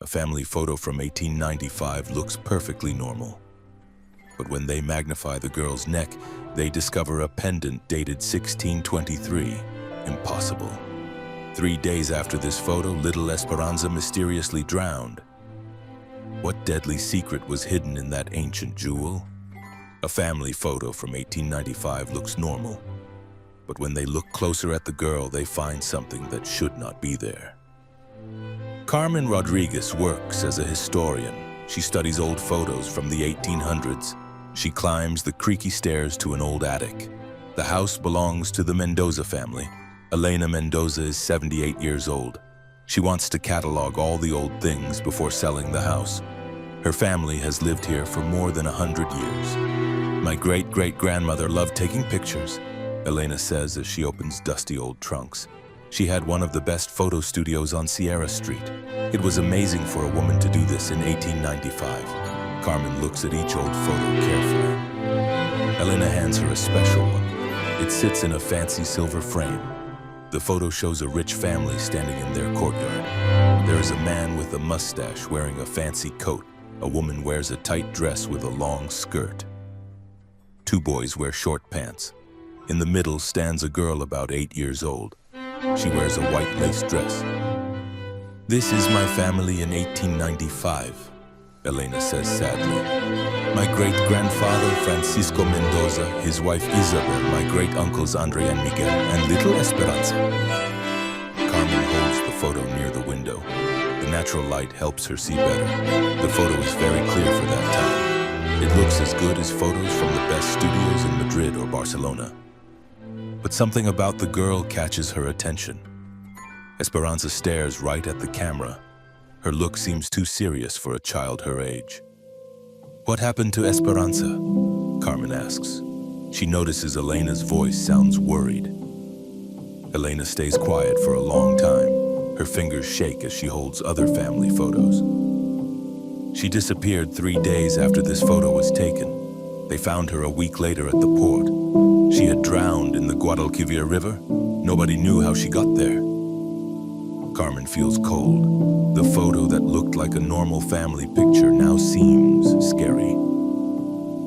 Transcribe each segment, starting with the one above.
A family photo from 1895 looks perfectly normal. But when they magnify the girl's neck, they discover a pendant dated 1623. Impossible. 3 days after this photo, little Esperanza mysteriously drowned. What deadly secret was hidden in that ancient jewel? A family photo from 1895 looks normal. But when they look closer at the girl, they find something that should not be there. Carmen Rodriguez works as a historian. She studies old photos from the 1800s. She climbs the creaky stairs to an old attic. The house belongs to the Mendoza family. Elena Mendoza is 78 years old. She wants to catalog all the old things before selling the house. Her family has lived here for more than 100 years. My great-great-grandmother loved taking pictures, Elena says as she opens dusty old trunks. She had one of the best photo studios on Sierra Street. It was amazing for a woman to do this in 1895. Carmen looks at each old photo carefully. Elena hands her a special one. It sits in a fancy silver frame. The photo shows a rich family standing in their courtyard. There is a man with a mustache wearing a fancy coat. A woman wears a tight dress with a long skirt. 2 boys wear short pants. In the middle stands a girl about 8 years old. She wears a white lace dress. "This is my family in 1895, Elena says sadly. My great-grandfather, Francisco Mendoza, his wife Isabel, my great-uncles Andre and Miguel, and little Esperanza. Carmen holds the photo near the window. The natural light helps her see better. The photo is very clear for that time. It looks as good as photos from the best studios in Madrid or Barcelona. But something about the girl catches her attention. Esperanza stares right at the camera. Her look seems too serious for a child her age. "What happened to Esperanza?" Carmen asks. She notices Elena's voice sounds worried. Elena stays quiet for a long time. Her fingers shake as she holds other family photos. She disappeared 3 days after this photo was taken. They found her a week later at the port. She had drowned in the Guadalquivir River. Nobody knew how she got there. Carmen feels cold. The photo that looked like a normal family picture now seems scary.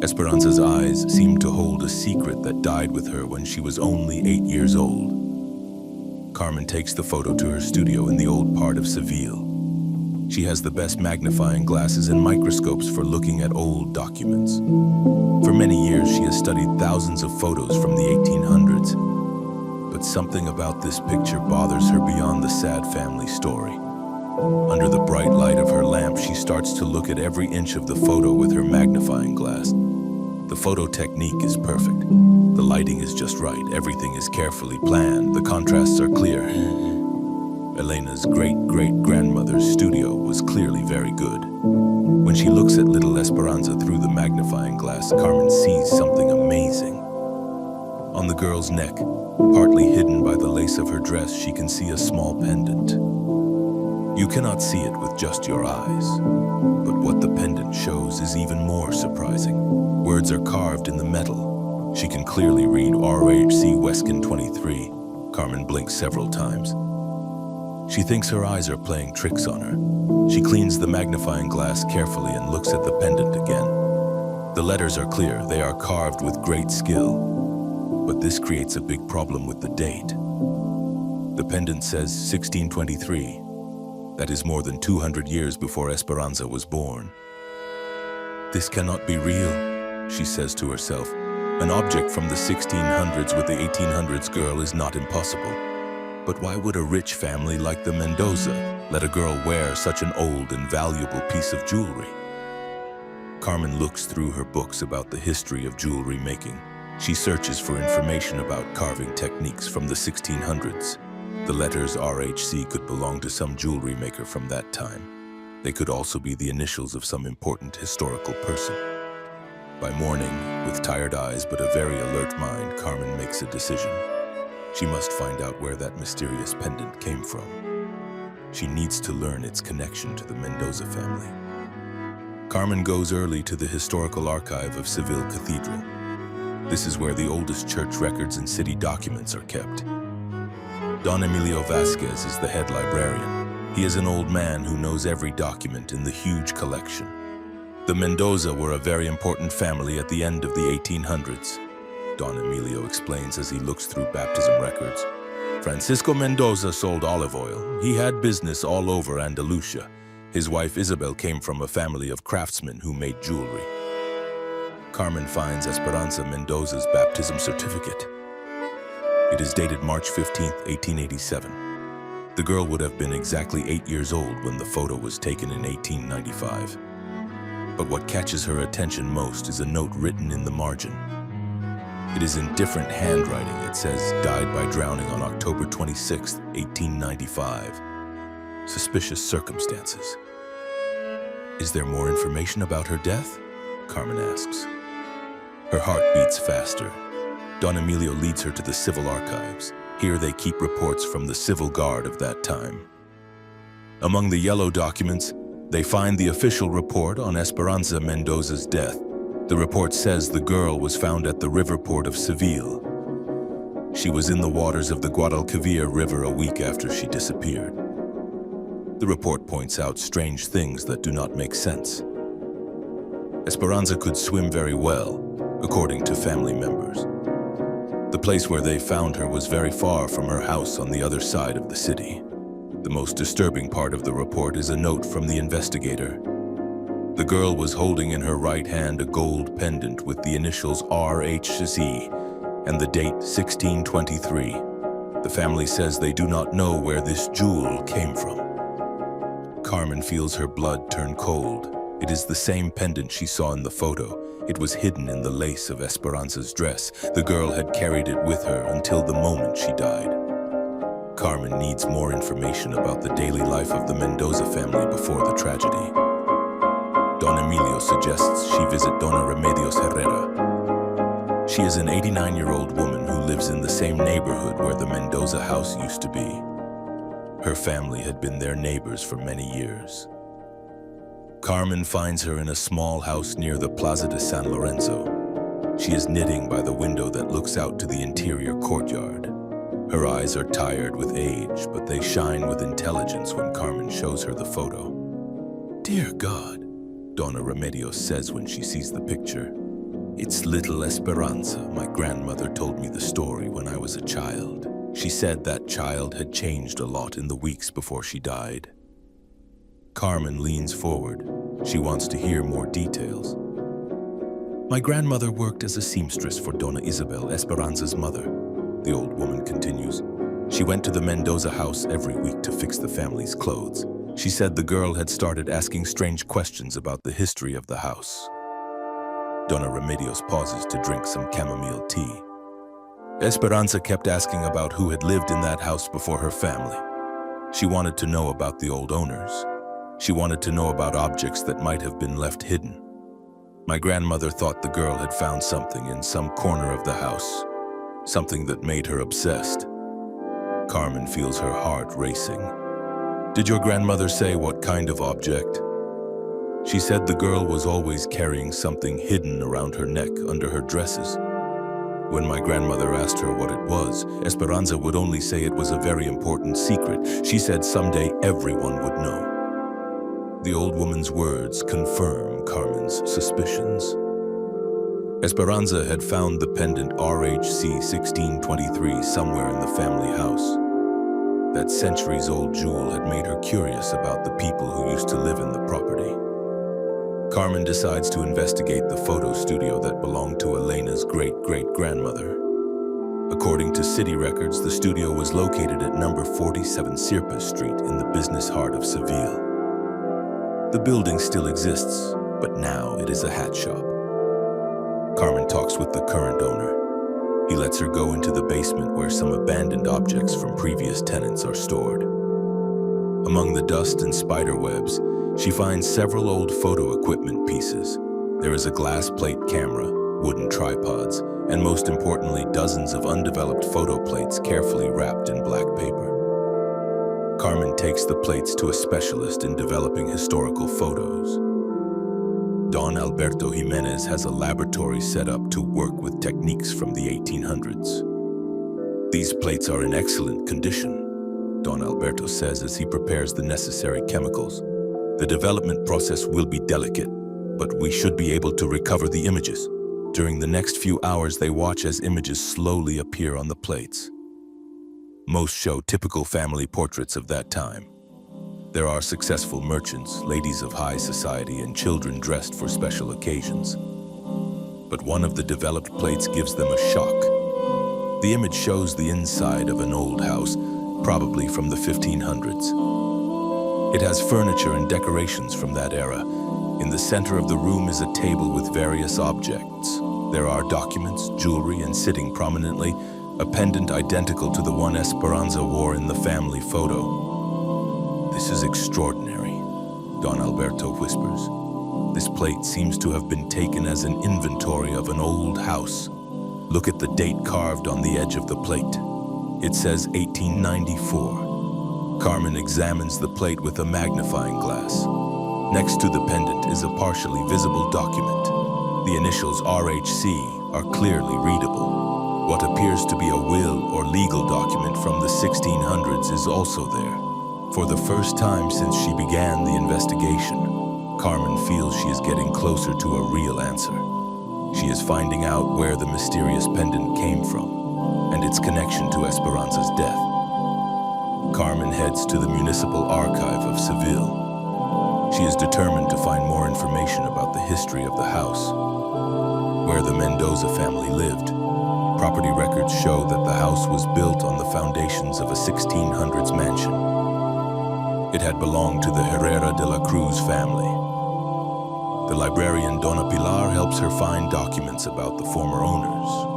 Esperanza's eyes seem to hold a secret that died with her when she was only 8 years old. Carmen takes the photo to her studio in the old part of Seville. She has the best magnifying glasses and microscopes for looking at old documents. For many years, she has studied thousands of photos from the 1800s. But something about this picture bothers her beyond the sad family story. Under the bright light of her lamp, she starts to look at every inch of the photo with her magnifying glass. The photo technique is perfect. The lighting is just right. Everything is carefully planned. The contrasts are clear. Elena's great-great-grandmother's studio was clearly very good. When she looks at little Esperanza through the magnifying glass, Carmen sees something amazing. On the girl's neck, partly hidden by the lace of her dress, she can see a small pendant. You cannot see it with just your eyes, but what the pendant shows is even more surprising. Words are carved in the metal. She can clearly read RHC Weskin 23. Carmen blinks several times. She thinks her eyes are playing tricks on her. She cleans the magnifying glass carefully and looks at the pendant again. The letters are clear. They are carved with great skill. But this creates a big problem with the date. The pendant says 1623. That is more than 200 years before Esperanza was born. This cannot be real, she says to herself. An object from the 1600s with the 1800s girl is not impossible. But why would a rich family like the Mendoza let a girl wear such an old and valuable piece of jewelry? Carmen looks through her books about the history of jewelry making. She searches for information about carving techniques from the 1600s. The letters RHC could belong to some jewelry maker from that time. They could also be the initials of some important historical person. By morning, with tired eyes but a very alert mind, Carmen makes a decision. She must find out where that mysterious pendant came from. She needs to learn its connection to the Mendoza family. Carmen goes early to the historical archive of Seville Cathedral. This is where the oldest church records and city documents are kept. Don Emilio Vasquez is the head librarian. He is an old man who knows every document in the huge collection. The Mendoza were a very important family at the end of the 1800s. Don Emilio explains as he looks through baptism records. Francisco Mendoza sold olive oil. He had business all over Andalusia. His wife Isabel came from a family of craftsmen who made jewelry. Carmen finds Esperanza Mendoza's baptism certificate. It is dated March 15, 1887. The girl would have been exactly 8 years old when the photo was taken in 1895. But what catches her attention most is a note written in the margin. It is in different handwriting. It says, died by drowning on October 26, 1895. Suspicious circumstances. Is there more information about her death? Carmen asks. Her heart beats faster. Don Emilio leads her to the civil archives. Here they keep reports from the civil guard of that time. Among the yellow documents, they find the official report on Esperanza Mendoza's death. The report says the girl was found at the river port of Seville. She was in the waters of the Guadalquivir River a week after she disappeared. The report points out strange things that do not make sense. Esperanza could swim very well, according to family members. The place where they found her was very far from her house on the other side of the city. The most disturbing part of the report is a note from the investigator. The girl was holding in her right hand a gold pendant with the initials RHC and the date 1623. The family says they do not know where this jewel came from. Carmen feels her blood turn cold. It is the same pendant she saw in the photo. It was hidden in the lace of Esperanza's dress. The girl had carried it with her until the moment she died. Carmen needs more information about the daily life of the Mendoza family before the tragedy. Don Emilio suggests she visit Dona Remedios Herrera. She is an 89-year-old woman who lives in the same neighborhood where the Mendoza house used to be. Her family had been their neighbors for many years. Carmen finds her in a small house near the Plaza de San Lorenzo. She is knitting by the window that looks out to the interior courtyard. Her eyes are tired with age, but they shine with intelligence when Carmen shows her the photo. "Dear God," Dona Remedios says when she sees the picture. "It's little Esperanza. My grandmother told me the story when I was a child. She said that child had changed a lot in the weeks before she died." Carmen leans forward. She wants to hear more details. "My grandmother worked as a seamstress for Dona Isabel, Esperanza's mother," the old woman continues. "She went to the Mendoza house every week to fix the family's clothes. She said the girl had started asking strange questions about the history of the house." Dona Remedios pauses to drink some chamomile tea. Esperanza kept asking about who had lived in that house before her family. She wanted to know about the old owners. She wanted to know about objects that might have been left hidden. My grandmother thought the girl had found something in some corner of the house, something that made her obsessed. Carmen feels her heart racing. "Did your grandmother say what kind of object?" "She said the girl was always carrying something hidden around her neck under her dresses. When my grandmother asked her what it was, Esperanza would only say it was a very important secret. She said someday everyone would know." The old woman's words confirm Carmen's suspicions. Esperanza had found the pendant RHC 1623 somewhere in the family house. That centuries-old jewel had made her curious about the people who used to live in the property. Carmen decides to investigate the photo studio that belonged to Elena's great-great-grandmother. According to city records, the studio was located at number 47 Sirpa Street in the business heart of Seville. The building still exists, but now it is a hat shop. Carmen talks with the current owner. He lets her go into the basement where some abandoned objects from previous tenants are stored. Among the dust and spider webs, she finds several old photo equipment pieces. There is a glass plate camera, wooden tripods, and most importantly, dozens of undeveloped photo plates carefully wrapped in black paper. Carmen takes the plates to a specialist in developing historical photos. Don Alberto Jimenez has a laboratory set up to work with techniques from the 1800s. These plates are in excellent condition. Don Alberto says as he prepares the necessary chemicals. The development process will be delicate, but we should be able to recover the images. During the next few hours, they watch as images slowly appear on the plates. Most show typical family portraits of that time. There are successful merchants, ladies of high society, and children dressed for special occasions. But one of the developed plates gives them a shock. The image shows the inside of an old house, probably from the 1500s. It has furniture and decorations from that era. In the center of the room is a table with various objects. There are documents, jewelry, and sitting prominently, a pendant identical to the one Esperanza wore in the family photo. "This is extraordinary," Don Alberto whispers. "This plate seems to have been taken as an inventory of an old house. Look at the date carved on the edge of the plate. It says 1894. Carmen examines the plate with a magnifying glass. Next to the pendant is a partially visible document. The initials RHC are clearly readable. What appears to be a will or legal document from the 1600s is also there. For the first time since she began the investigation, Carmen feels she is getting closer to a real answer. She is finding out where the mysterious pendant came from and its connection to Esperanza's death. Carmen heads to the Municipal Archive of Seville. She is determined to find more information about the history of the house, where the Mendoza family lived. Property records show that the house was built on the foundations of a 1600s mansion. It had belonged to the Herrera de la Cruz family. The librarian Dona Pilar helps her find documents about the former owners.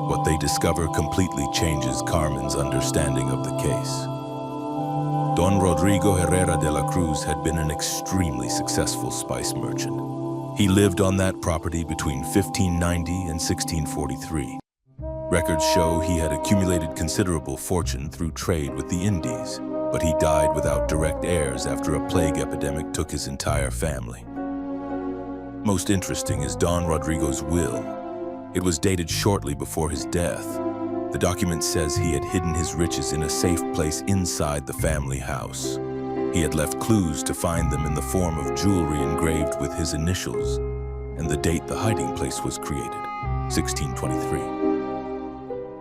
What they discover completely changes Carmen's understanding of the case. Don Rodrigo Herrera de la Cruz had been an extremely successful spice merchant. He lived on that property between 1590 and 1643. Records show he had accumulated considerable fortune through trade with the Indies, but he died without direct heirs after a plague epidemic took his entire family. Most interesting is Don Rodrigo's will. It was dated shortly before his death. The document says he had hidden his riches in a safe place inside the family house. He had left clues to find them in the form of jewelry engraved with his initials and the date the hiding place was created, 1623.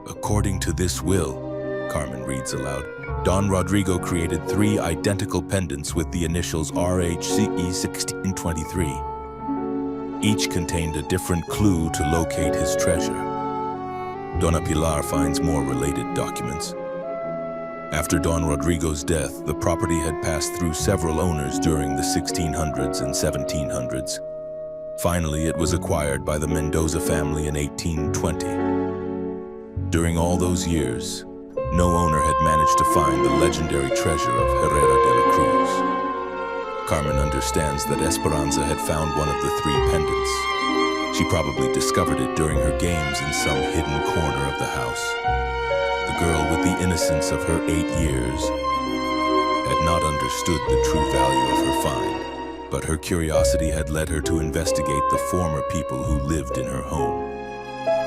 According to this will, Carmen reads aloud, Don Rodrigo created 3 identical pendants with the initials RHCE 1623. Each contained a different clue to locate his treasure. Dona Pilar finds more related documents. After Don Rodrigo's death, the property had passed through several owners during the 1600s and 1700s. Finally, it was acquired by the Mendoza family in 1820. During all those years, no owner had managed to find the legendary treasure of Herrera de la Cruz. Carmen understands that Esperanza had found one of the 3 pendants. She probably discovered it during her games in some hidden corner of the house. The girl, with the innocence of her 8 years, had not understood the true value of her find, but her curiosity had led her to investigate the former people who lived in her home.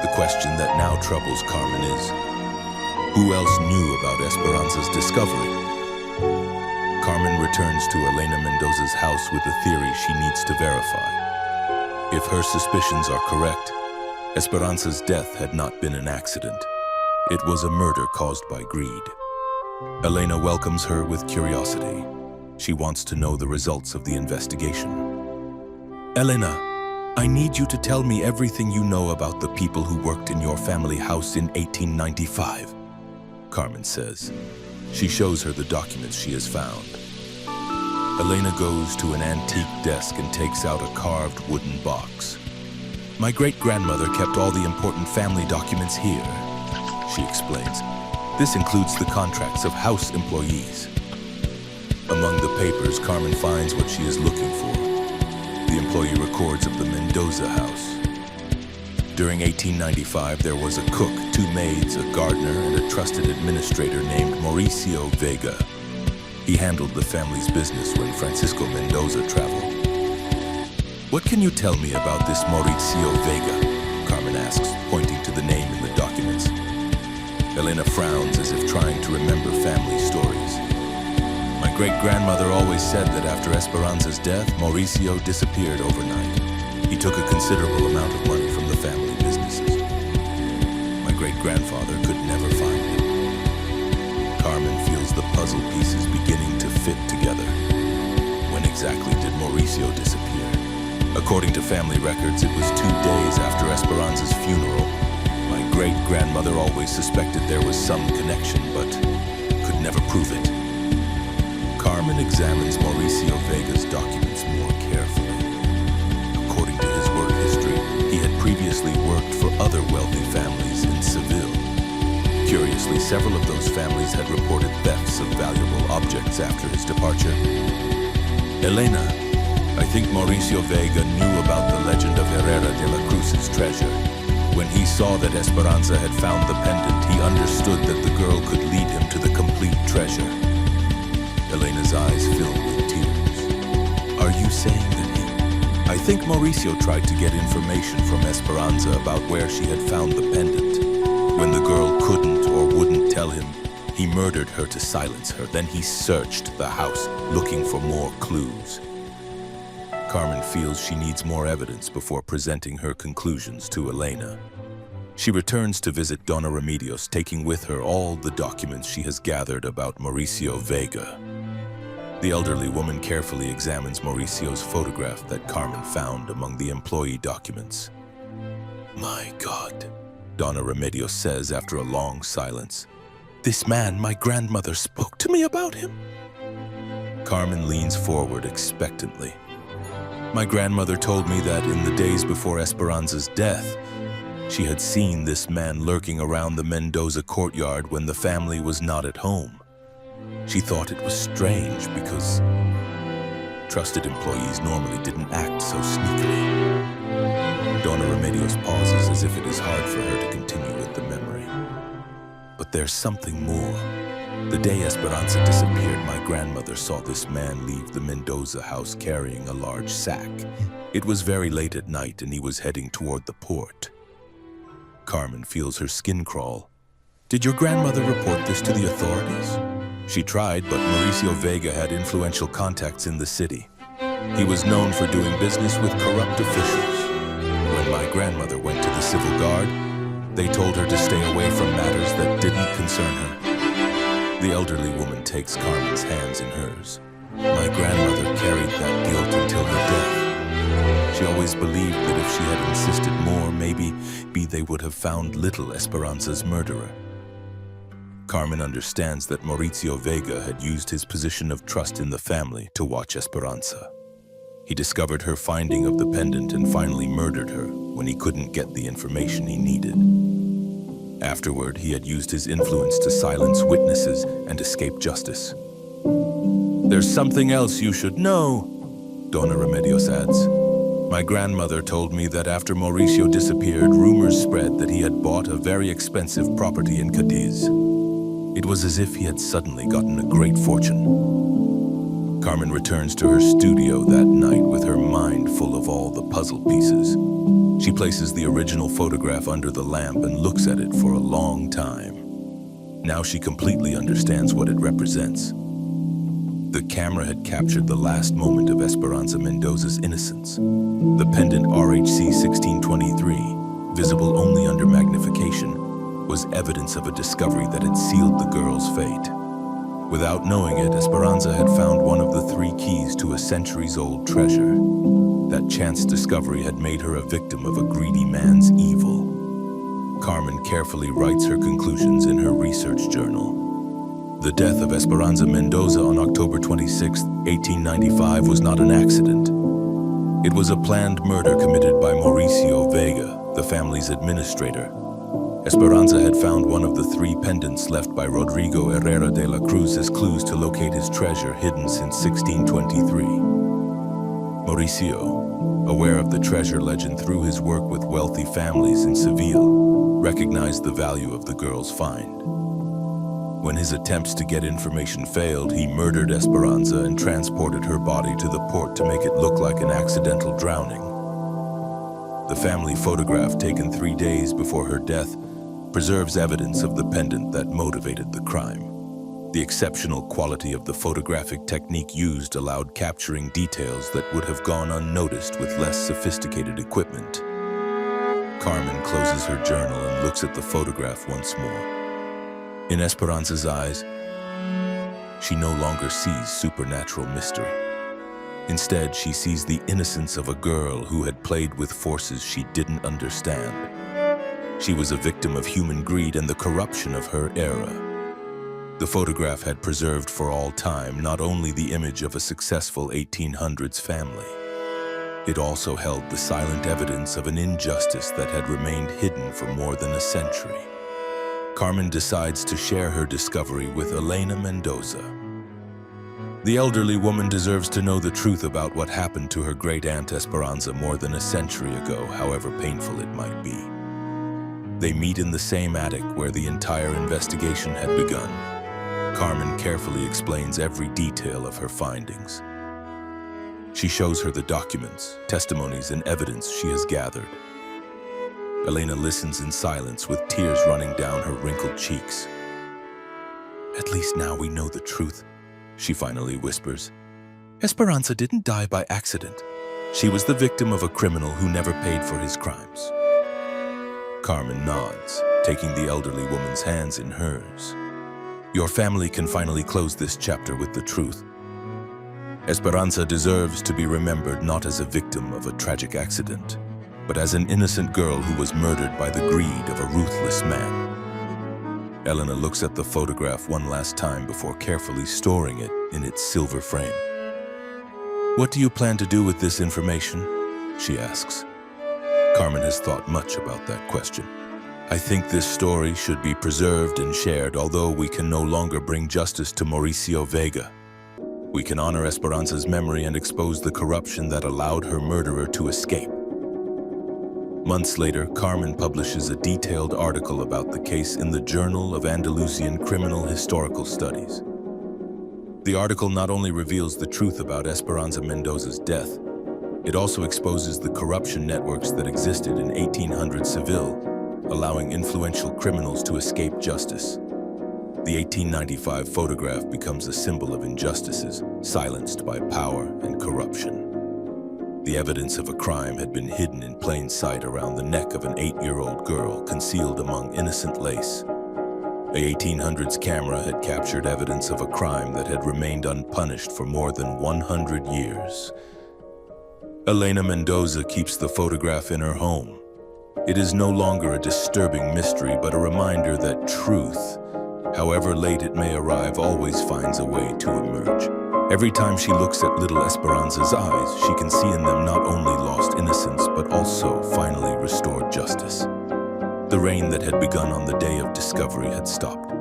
The question that now troubles Carmen is, who else knew about Esperanza's discovery? Carmen returns to Elena Mendoza's house with a theory she needs to verify. If her suspicions are correct, Esperanza's death had not been an accident. It was a murder caused by greed. Elena welcomes her with curiosity. She wants to know the results of the investigation. Elena, I need you to tell me everything you know about the people who worked in your family house in 1895, Carmen says. She shows her the documents she has found. Elena goes to an antique desk and takes out a carved wooden box. My great-grandmother kept all the important family documents here, she explains. This includes the contracts of house employees. Among the papers, Carmen finds what she is looking for. The employee records of the Mendoza house. During 1895, there was a cook, 2 maids, a gardener, and a trusted administrator named Mauricio Vega. He handled the family's business when Francisco Mendoza traveled. What can you tell me about this Mauricio Vega? Carmen asks, pointing to the name in the documents. Elena frowns as if trying to remember family stories. My great-grandmother always said that after Esperanza's death, Mauricio disappeared overnight. He took a considerable amount of money from the family businesses. My great-grandfather could never find him. Carmen feels the puzzle pieces beginning to fit together. When exactly did Mauricio disappear? According to family records, it was 2 days after Esperanza's funeral. My great-grandmother always suspected there was some connection, but could never prove it. Carmen examines Mauricio Vega's documents more carefully. According to his work history, he had previously worked for other wealthy families in Seville. Curiously, several of those families had reported thefts of valuable objects after his departure. Elena, I think Mauricio Vega knew about the legend of Herrera de la Cruz's treasure. When he saw that Esperanza had found the pendant, he understood that the girl could lead him to the complete treasure. Elena's eyes filled with tears. Are you saying that I think Mauricio tried to get information from Esperanza about where she had found the pendant. When the girl couldn't or wouldn't tell him, he murdered her to silence her. Then he searched the house, looking for more clues. Carmen feels she needs more evidence before presenting her conclusions to Elena. She returns to visit Donna Remedios, taking with her all the documents she has gathered about Mauricio Vega. The elderly woman carefully examines Mauricio's photograph that Carmen found among the employee documents. My God, Donna Remedios says after a long silence. This man, my grandmother spoke to me about him. Carmen leans forward expectantly. My grandmother told me that in the days before Esperanza's death, she had seen this man lurking around the Mendoza courtyard when the family was not at home. She thought it was strange because trusted employees normally didn't act so sneakily. Donna Remedios pauses as if it is hard for her to continue with the memory. But there's something more. The day Esperanza disappeared, my grandmother saw this man leave the Mendoza house carrying a large sack. It was very late at night and he was heading toward the port. Carmen feels her skin crawl. Did your grandmother report this to the authorities? She tried, but Mauricio Vega had influential contacts in the city. He was known for doing business with corrupt officials. When my grandmother went to the civil guard, they told her to stay away from matters that didn't concern her. The elderly woman takes Carmen's hands in hers. My grandmother carried that guilt until her death. She always believed that if she had insisted more, maybe they would have found little Esperanza's murderer. Carmen understands that Mauricio Vega had used his position of trust in the family to watch Esperanza. He discovered her finding of the pendant and finally murdered her when he couldn't get the information he needed. Afterward, he had used his influence to silence witnesses and escape justice. There's something else you should know, Donna Remedios adds. My grandmother told me that after Mauricio disappeared, rumors spread that he had bought a very expensive property in Cadiz. It was as if he had suddenly gotten a great fortune. Carmen returns to her studio that night with her mind full of all the puzzle pieces. She places the original photograph under the lamp and looks at it for a long time. Now she completely understands what it represents. The camera had captured the last moment of Esperanza Mendoza's innocence. The pendant RHC 1623, visible only under magnification, was evidence of a discovery that had sealed the girl's fate. Without knowing it, Esperanza had found one of the 3 keys to a centuries-old treasure. That chance discovery had made her a victim of a greedy man's evil. Carmen carefully writes her conclusions in her research journal. The death of Esperanza Mendoza on October 26, 1895 was not an accident. It was a planned murder committed by Mauricio Vega, the family's administrator. Esperanza had found one of the 3 pendants left by Rodrigo Herrera de la Cruz as clues to locate his treasure hidden since 1623. Mauricio, aware of the treasure legend through his work with wealthy families in Seville, recognized the value of the girl's find. When his attempts to get information failed, he murdered Esperanza and transported her body to the port to make it look like an accidental drowning. The family photograph taken 3 days before her death preserves evidence of the pendant that motivated the crime. The exceptional quality of the photographic technique used allowed capturing details that would have gone unnoticed with less sophisticated equipment. Carmen closes her journal and looks at the photograph once more. In Esperanza's eyes, she no longer sees supernatural mystery. Instead, she sees the innocence of a girl who had played with forces she didn't understand. She was a victim of human greed and the corruption of her era. The photograph had preserved for all time not only the image of a successful 1800s family, it also held the silent evidence of an injustice that had remained hidden for more than a century. Carmen decides to share her discovery with Elena Mendoza. The elderly woman deserves to know the truth about what happened to her great-aunt Esperanza more than a century ago, however painful it might be. They meet in the same attic where the entire investigation had begun. Carmen carefully explains every detail of her findings. She shows her the documents, testimonies, and evidence she has gathered. Elena listens in silence with tears running down her wrinkled cheeks. "At least now we know the truth," she finally whispers. "Esperanza didn't die by accident. She was the victim of a criminal who never paid for his crimes." Carmen nods, taking the elderly woman's hands in hers. "Your family can finally close this chapter with the truth. Esperanza deserves to be remembered not as a victim of a tragic accident, but as an innocent girl who was murdered by the greed of a ruthless man." Elena looks at the photograph one last time before carefully storing it in its silver frame. "What do you plan to do with this information?" she asks. Carmen has thought much about that question. "I think this story should be preserved and shared, although we can no longer bring justice to Mauricio Vega. We can honor Esperanza's memory and expose the corruption that allowed her murderer to escape." Months later, Carmen publishes a detailed article about the case in the Journal of Andalusian Criminal Historical Studies. The article not only reveals the truth about Esperanza Mendoza's death, it also exposes the corruption networks that existed in 1800 Seville, allowing influential criminals to escape justice. The 1895 photograph becomes a symbol of injustices, silenced by power and corruption. The evidence of a crime had been hidden in plain sight around the neck of an 8-year-old girl, concealed among innocent lace. A 1800s camera had captured evidence of a crime that had remained unpunished for more than 100 years. Elena Mendoza keeps the photograph in her home. It is no longer a disturbing mystery, but a reminder that truth, however late it may arrive, always finds a way to emerge. Every time she looks at little Esperanza's eyes, she can see in them not only lost innocence, but also finally restored justice. The rain that had begun on the day of discovery had stopped.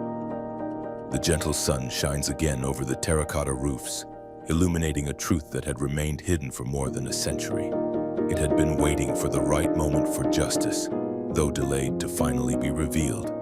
The gentle sun shines again over the terracotta roofs, illuminating a truth that had remained hidden for more than a century. It had been waiting for the right moment for justice, though delayed, to finally be revealed.